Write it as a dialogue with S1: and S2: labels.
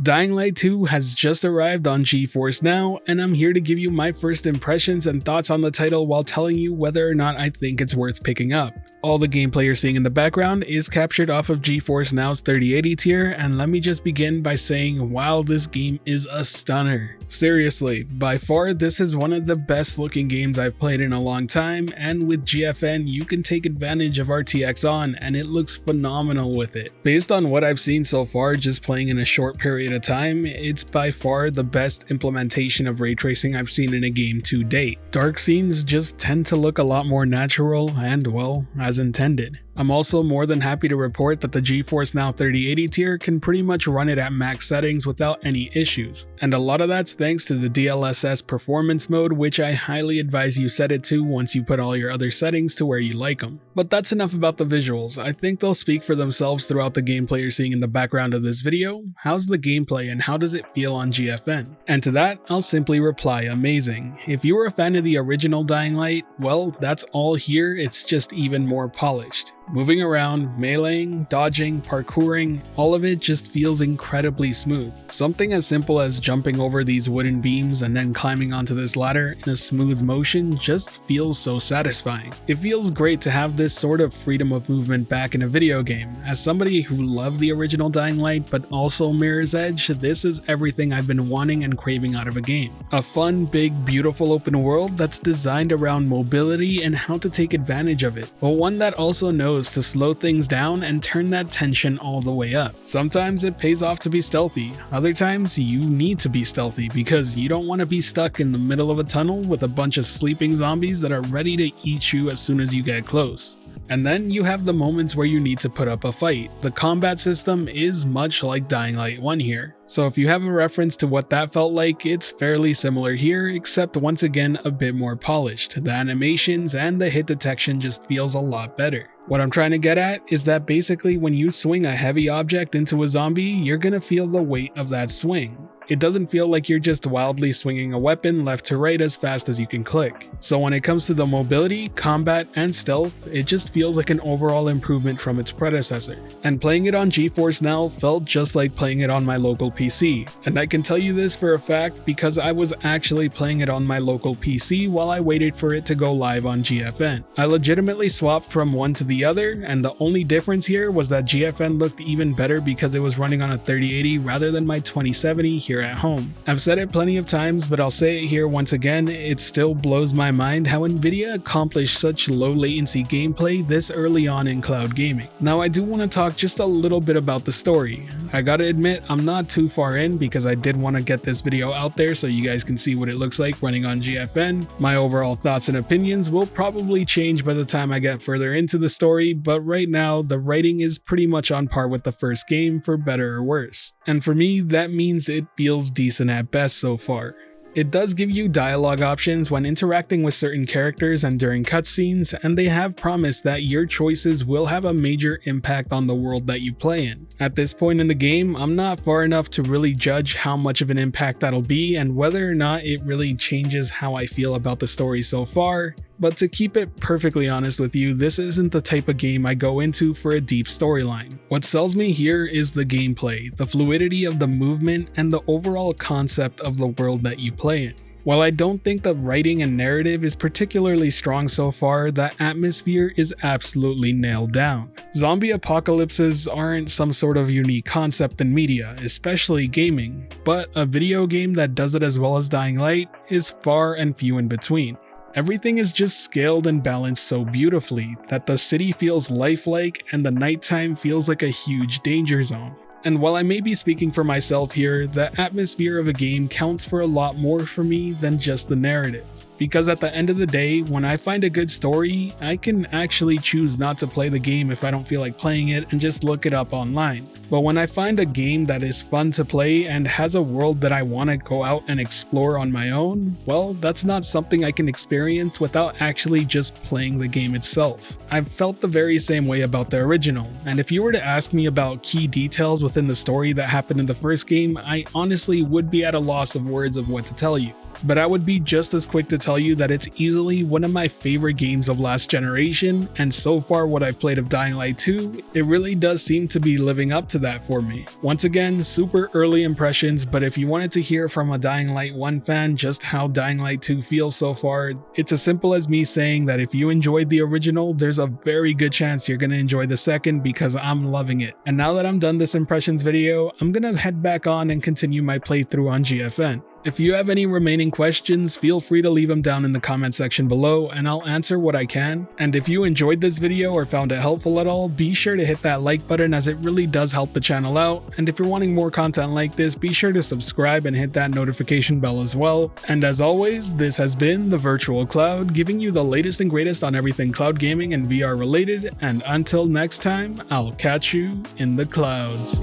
S1: Dying Light 2 has just arrived on GeForce NOW, and I'm here to give you my first impressions and thoughts on the title while telling you whether or not I think it's worth picking up. All the gameplay you're seeing in the background is captured off of GeForce NOW's 3080 tier, and let me just begin by saying, wow, this game is a stunner. Seriously, by far this is one of the best looking games I've played in a long time, and with GFN you can take advantage of RTX ON and it looks phenomenal with it. Based on what I've seen so far just playing in a short period of time, it's by far the best implementation of ray tracing I've seen in a game to date. Dark scenes just tend to look a lot more natural and, well, as intended. I'm also more than happy to report that the GeForce NOW 3080 tier can pretty much run it at max settings without any issues, and a lot of that's thanks to the DLSS performance mode, which I highly advise you set it to once you put all your other settings to where you like them. But that's enough about the visuals. I think they'll speak for themselves throughout the gameplay you're seeing in the background of this video. How's the gameplay and how does it feel on GFN? And to that, I'll simply reply amazing. If you were a fan of the original Dying Light, well, that's all here, it's just even more polished. Moving around, meleeing, dodging, parkouring, all of it just feels incredibly smooth. Something as simple as jumping over these wooden beams and then climbing onto this ladder in a smooth motion just feels so satisfying. It feels great to have this sort of freedom of movement back in a video game. As somebody who loved the original Dying Light but also Mirror's Edge, this is everything I've been wanting and craving out of a game. A fun, big, beautiful open world that's designed around mobility and how to take advantage of it, but one that also knows to slow things down and turn that tension all the way up. Sometimes it pays off to be stealthy, other times you need to be stealthy because you don't want to be stuck in the middle of a tunnel with a bunch of sleeping zombies that are ready to eat you as soon as you get close. And then you have the moments where you need to put up a fight. The combat system is much like Dying Light 1 here. So if you have a reference to what that felt like, it's fairly similar here, except once again a bit more polished. The animations and the hit detection just feels a lot better. What I'm trying to get at is that basically when you swing a heavy object into a zombie, you're gonna feel the weight of that swing. It doesn't feel like you're just wildly swinging a weapon left to right as fast as you can click. So when it comes to the mobility, combat, and stealth, it just feels like an overall improvement from its predecessor. And playing it on GeForce NOW felt just like playing it on my local PC. And I can tell you this for a fact because I was actually playing it on my local PC while I waited for it to go live on GFN. I legitimately swapped from one to the other, and the only difference here was that GFN looked even better because it was running on a 3080 rather than my 2070 here at home. I've said it plenty of times, but I'll say it here once again, it still blows my mind how Nvidia accomplished such low latency gameplay this early on in cloud gaming. Now I do want to talk just a little bit about the story. I gotta admit I'm not too far in because I did want to get this video out there so you guys can see what it looks like running on GFN. My overall thoughts and opinions will probably change by the time I get further into the story, but right now the writing is pretty much on par with the first game for better or worse. And for me that means it feels decent at best so far. It does give you dialogue options when interacting with certain characters and during cutscenes, and they have promised that your choices will have a major impact on the world that you play in. At this point in the game, I'm not far enough to really judge how much of an impact that'll be and whether or not it really changes how I feel about the story so far. But to keep it perfectly honest with you, this isn't the type of game I go into for a deep storyline. What sells me here is the gameplay, the fluidity of the movement, and the overall concept of the world that you play in. While I don't think the writing and narrative is particularly strong so far, the atmosphere is absolutely nailed down. Zombie apocalypses aren't some sort of unique concept in media, especially gaming, but a video game that does it as well as Dying Light is far and few in between. Everything is just scaled and balanced so beautifully that the city feels lifelike and the nighttime feels like a huge danger zone. And while I may be speaking for myself here, the atmosphere of a game counts for a lot more for me than just the narrative. Because at the end of the day, when I find a good story, I can actually choose not to play the game if I don't feel like playing it and just look it up online. But when I find a game that is fun to play and has a world that I want to go out and explore on my own, well, that's not something I can experience without actually just playing the game itself. I've felt the very same way about the original, and if you were to ask me about key details within the story that happened in the first game, I honestly would be at a loss of words of what to tell you. But I would be just as quick to tell you that it's easily one of my favorite games of last generation, and so far what I've played of Dying Light 2, it really does seem to be living up to that for me. Once again, super early impressions, but if you wanted to hear from a Dying Light 1 fan just how Dying Light 2 feels so far, it's as simple as me saying that if you enjoyed the original, there's a very good chance you're gonna enjoy the second because I'm loving it. And now that I'm done this impressions video, I'm gonna head back on and continue my playthrough on GFN. If you have any remaining questions, feel free to leave them down in the comment section below and I'll answer what I can. And if you enjoyed this video or found it helpful at all, be sure to hit that like button as it really does help the channel out. And if you're wanting more content like this, be sure to subscribe and hit that notification bell as well. And as always, this has been The Virtual Cloud, giving you the latest and greatest on everything cloud gaming and VR related. And until next time, I'll catch you in the clouds.